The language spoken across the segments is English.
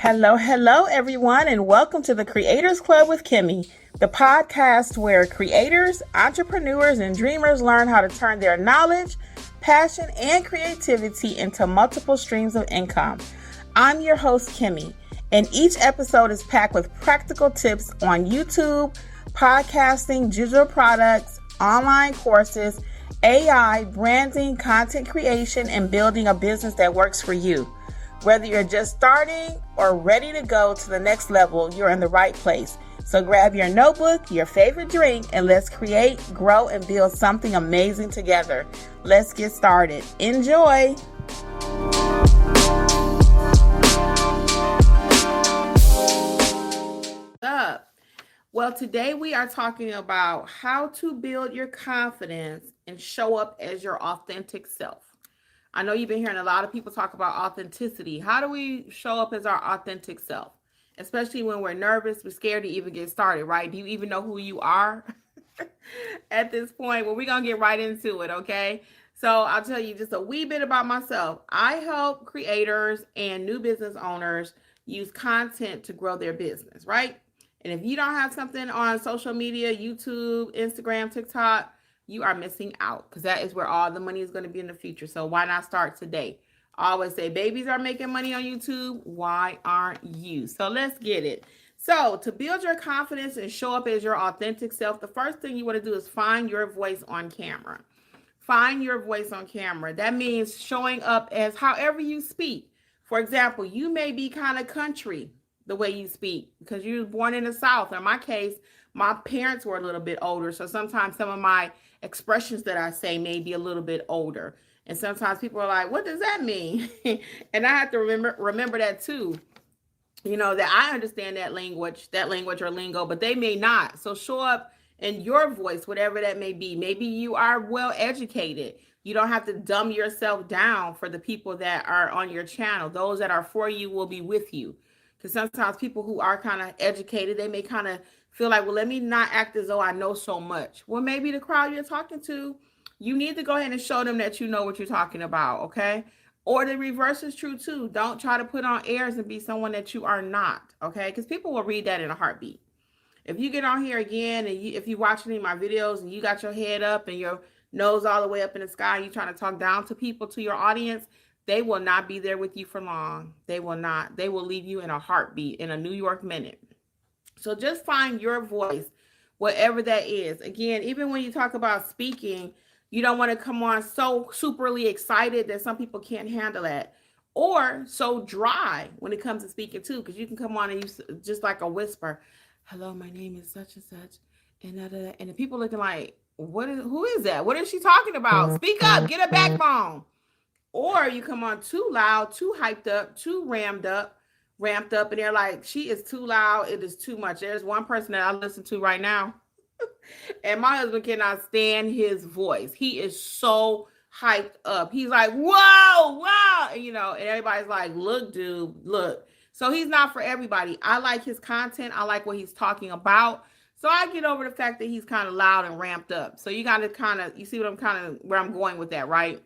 Hello, everyone, and welcome to the Kreators Klub with Kimmi, the podcast where creators, entrepreneurs, and dreamers learn how to turn their knowledge, passion, and creativity into multiple streams of income. I'm your host, Kimmi, and each episode is packed with practical tips on YouTube, podcasting, digital products, online courses, AI, branding, content creation, and building a business that works for you. Whether you're just starting or ready to go to the next level, you're in the right place. So grab your notebook, your favorite drink, and let's create, grow, and build something amazing together. Let's get started. Enjoy. What's up? Well, today we are talking about how to build your confidence and show up as your authentic self. I know you've been hearing a lot of people talk about authenticity. How do we show up as our authentic self? Especially when we're nervous, we're scared to even get started, right? Do you even know who you are at this point? Well, we're going to get right into it, okay? So I'll tell you just a wee bit about myself. I help creators and new business owners use content to grow their business, right? And if you don't have something on social media, YouTube, Instagram, TikTok, you are missing out because that is where all the money is going to be in the future. So why not start today? I always say babies are making money on YouTube. Why aren't you? So let's get it. So to build your confidence and show up as your authentic self, the first thing you want to do is find your voice on camera. Find your voice on camera. That means showing up as however you speak. For example, you may be kind of country the way you speak because you were born in the South. In my case, my parents were a little bit older. So sometimes some of my expressions that I say may be a little bit older. And sometimes people are like, what does that mean? And I have to remember that too. You know, that I understand that language or lingo, but they may not. So show up in your voice, whatever that may be. Maybe you are well educated. You don't have to dumb yourself down for the people that are on your channel. Those that are for you will be with you. Because sometimes people who are kind of educated, they may kind of feel like, well, let me not act as though I know so much. Well, maybe the crowd you're talking to, you need to go ahead and show them that you know what you're talking about, okay? Or the reverse is true too. Don't try to put on airs and be someone that you are not, okay? Because people will read that in a heartbeat. If you get on here again and if you watch any of my videos and you got your head up and your nose all the way up in the sky and you're trying to talk down to people, to your audience, they will not be there with you for long. They will not. They will leave you in a heartbeat, in a New York minute. So just find your voice, whatever that is. Again, even when you talk about speaking, you don't want to come on so superly excited that some people can't handle that. Or so dry when it comes to speaking too, because you can come on and you just like a whisper, hello, my name is such and such. And the people looking like, who is that? What is she talking about? Speak up, get a backbone. Or you come on too loud, too hyped up, too ramped up, and they're like, she is too loud. It is too much. There's one person that I listen to right now, and my husband cannot stand his voice. He is so hyped up. He's like, whoa, and, and everybody's like, look, dude, look. So he's not for everybody. I like his content. I like what he's talking about. So I get over the fact that he's kind of loud and ramped up. So you got to you see where I'm going with that, right?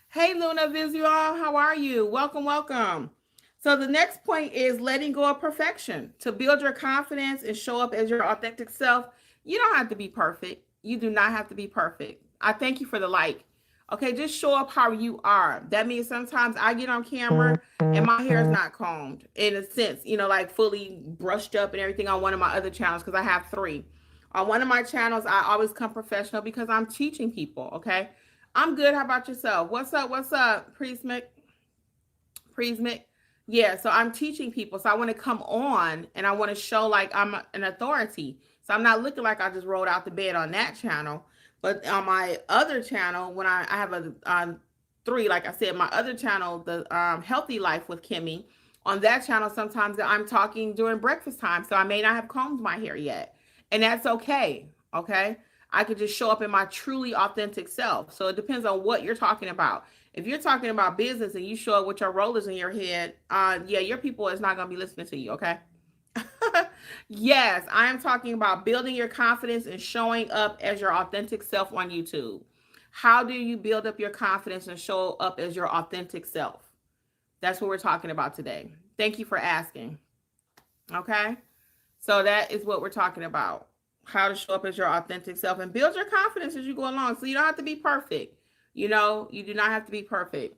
Hey, Luna Visual, how are you? Welcome. So the next point is letting go of perfection. To build your confidence and show up as your authentic self, you don't have to be perfect. You do not have to be perfect. I thank you for the like. Okay, just show up how you are. That means sometimes I get on camera and my hair is not combed in a sense, like fully brushed up and everything on one of my other channels because I have 3. On one of my channels, I always come professional because I'm teaching people, okay? I'm good. How about yourself? What's up, Prismic? Yeah, so I'm teaching people. So I want to come on and I want to show like I'm an authority. So I'm not looking like I just rolled out the bed on that channel. But on my other channel, when I have 3, like I said, my other channel, the Healthy Life with Kimmi, on that channel, sometimes I'm talking during breakfast time. So I may not have combed my hair yet. And that's okay. Okay. I could just show up in my truly authentic self. So it depends on what you're talking about. If you're talking about business and you show up with your rollers in your head, your people is not going to be listening to you, okay? Yes, I am talking about building your confidence and showing up as your authentic self on YouTube. How do you build up your confidence and show up as your authentic self? That's what we're talking about today. Thank you for asking. Okay. So that is what we're talking about. How to show up as your authentic self and build your confidence as you go along. So you don't have to be perfect. You do not have to be perfect.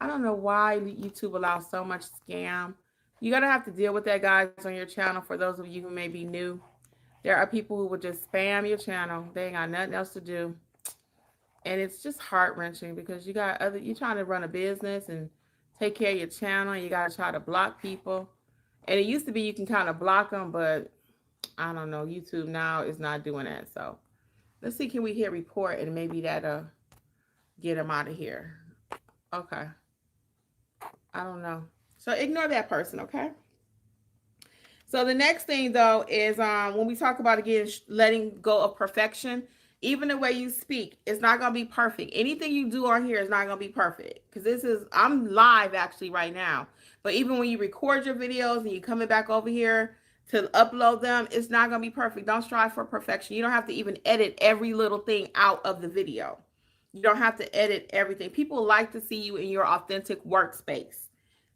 I don't know why YouTube allows so much scam. You're going to have to deal with that, guys, on your channel. For those of you who may be new, there are people who will just spam your channel. They ain't got nothing else to do. And it's just heart-wrenching because you're trying to run a business and take care of your channel. And you got to try to block people. And it used to be you can kind of block them, but I don't know. YouTube now is not doing that. So let's see. Can we hit report and maybe that'll get them out of here? Okay. I don't know. So ignore that person, okay? So the next thing though is when we talk about again letting go of perfection, even the way you speak, it's not gonna be perfect. Anything you do on here is not gonna be perfect because I'm live actually right now. But even when you record your videos and you coming back over here to upload them, it's not gonna be perfect. Don't strive for perfection. You don't have to even edit every little thing out of the video. You don't have to edit everything. People like to see you in your authentic workspace.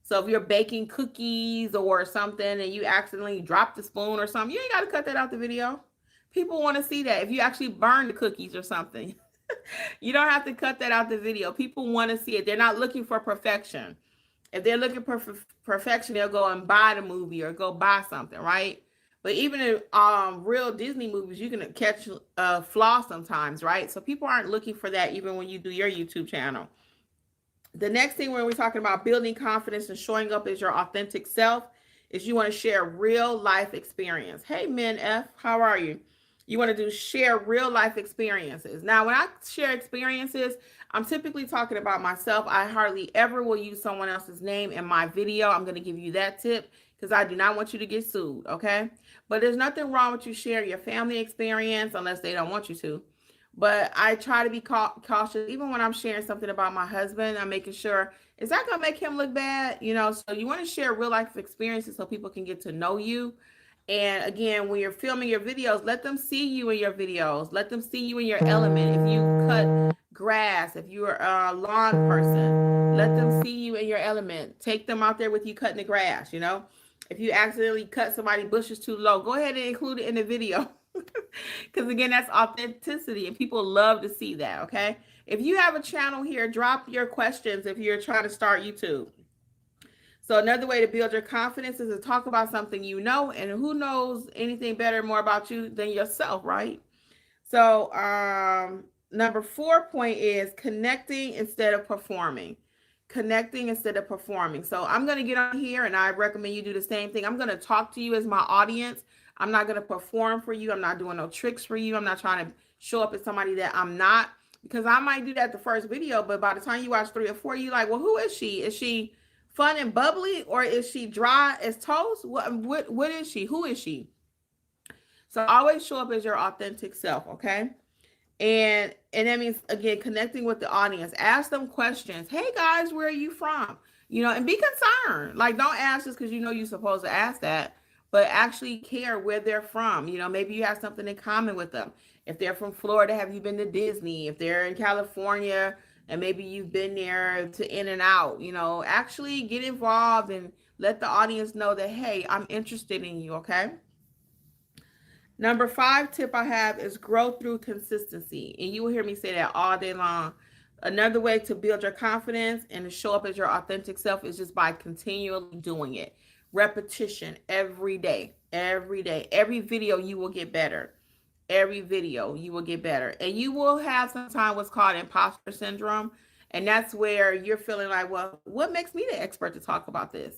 So if you're baking cookies or something and you accidentally drop the spoon or something, you ain't got to cut that out the video. People want to see that. If you actually burn the cookies or something, you don't have to cut that out the video. People want to see it. They're not looking for perfection. If they're looking for perfection, they'll go and buy the movie or go buy something, right? But even in real Disney movies, you can catch a flaw sometimes, right? So people aren't looking for that even when you do your YouTube channel. The next thing when we're talking about building confidence and showing up as your authentic self is you want to share real life experience. Hey, Men F, how are you? You want to share real life experiences. Now, when I share experiences, I'm typically talking about myself. I hardly ever will use someone else's name in my video. I'm going to give you that tip because I do not want you to get sued, okay? But there's nothing wrong with you sharing your family experience unless they don't want you to. But I try to be cautious. Even when I'm sharing something about my husband, I'm making sure, is that going to make him look bad? So you want to share real life experiences so people can get to know you. And again, when you're filming your videos, let them see you in your videos. Let them see you in your element. If you cut grass, if you're a lawn person, let them see you in your element. Take them out there with you cutting the grass, If you accidentally cut somebody's bushes too low, go ahead and include it in the video. Because again, that's authenticity and people love to see that, okay? If you have a channel here, drop your questions if you're trying to start YouTube. So another way to build your confidence is to talk about something you know, and who knows anything better, more about you than yourself, right? So number 4 point is connecting instead of performing. Connecting instead of performing. So I'm going to get on here and I recommend you do the same thing. I'm going to talk to you as my audience. I'm not going to perform for you. I'm not doing no tricks for you. I'm not trying to show up as somebody that I'm not, because I might do that the first video, but by the time you watch 3 or 4, you're like, well, who is she? Is she fun and bubbly, or is she dry as toast? What is she? Who is she? So always show up as your authentic self, okay? And that means, again, connecting with the audience. Ask them questions. Hey, guys, where are you from? And be concerned. Like, don't ask just because you're supposed to ask that, but actually care where they're from. Maybe you have something in common with them. If they're from Florida, have you been to Disney? If they're in California and maybe you've been there to In-N-Out, actually get involved and let the audience know that, hey, I'm interested in you, okay? Number 5 tip I have is grow through consistency. And you will hear me say that all day long. Another way to build your confidence and to show up as your authentic self is just by continually doing it. Repetition every day, every day. Every video you will get better. Every video you will get better. And you will have sometimes what's called imposter syndrome. And that's where you're feeling like, well, what makes me the expert to talk about this?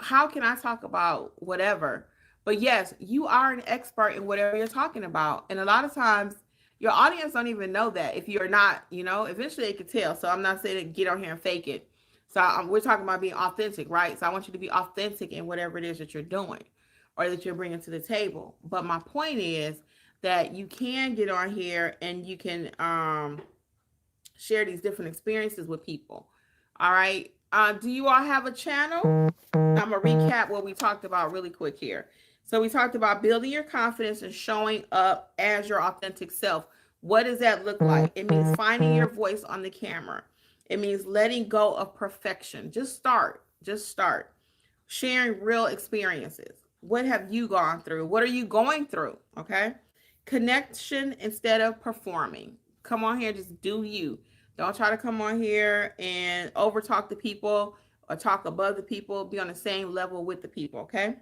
How can I talk about whatever? But yes, you are an expert in whatever you're talking about. And a lot of times your audience don't even know that. If you're not, eventually they could tell. So I'm not saying to get on here and fake it. So we're talking about being authentic, right? So I want you to be authentic in whatever it is that you're doing or that you're bringing to the table. But my point is that you can get on here and you can share these different experiences with people. All right. Do you all have a channel? I'm going to recap what we talked about really quick here. So we talked about building your confidence and showing up as your authentic self. What does that look like? It means finding your voice on the camera. It means letting go of perfection. Just start. sharing real experiences. What have you gone through? What are you going through? Okay. Connection instead of performing. Come on here, just do you. Don't try to come on here and over talk the people or talk above the people. Be on the same level with the people. Okay.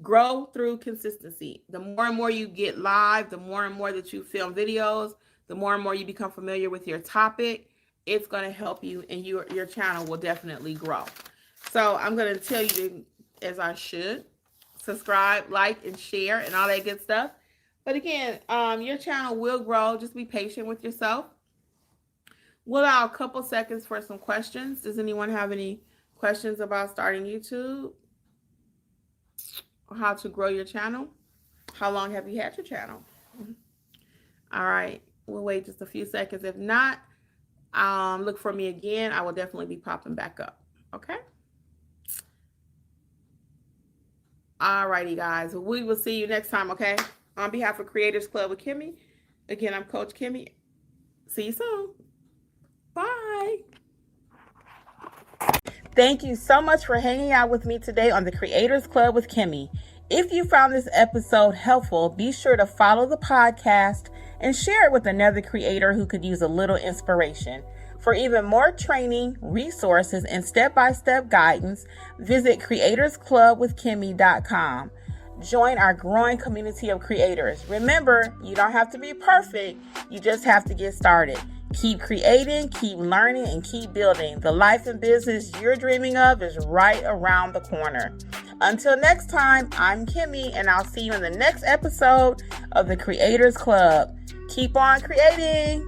Grow through consistency. The more and more you get live, the more and more that you film videos, the more and more you become familiar with your topic, it's going to help you, and your channel will definitely grow. So I'm going to tell you to, as I should, subscribe, like, and share, and all that good stuff. But again, your channel will grow. Just be patient with yourself. We'll allow a couple seconds for some questions. Does anyone have any questions about starting YouTube? Or how to grow your channel? How long have you had your channel? All right. We'll wait just a few seconds. If not, look for me again. I will definitely be popping back up. Okay? All righty, guys. We will see you next time, okay? On behalf of Kreators Klub with Kimmi, again, I'm Coach Kimmi. See you soon. Bye. Thank you so much for hanging out with me today on the Kreators Klub with Kimmi. If you found this episode helpful, be sure to follow the podcast and share it with another creator who could use a little inspiration. For even more training, resources, and step-by-step guidance, visit creatorsclubwithkimmi.com. Join our growing community of creators. Remember, you don't have to be perfect. You just have to get started. Keep creating, keep learning, and keep building. The life and business you're dreaming of is right around the corner. Until next time, I'm Kimmi, and I'll see you in the next episode of the Kreators Klub. Keep on creating.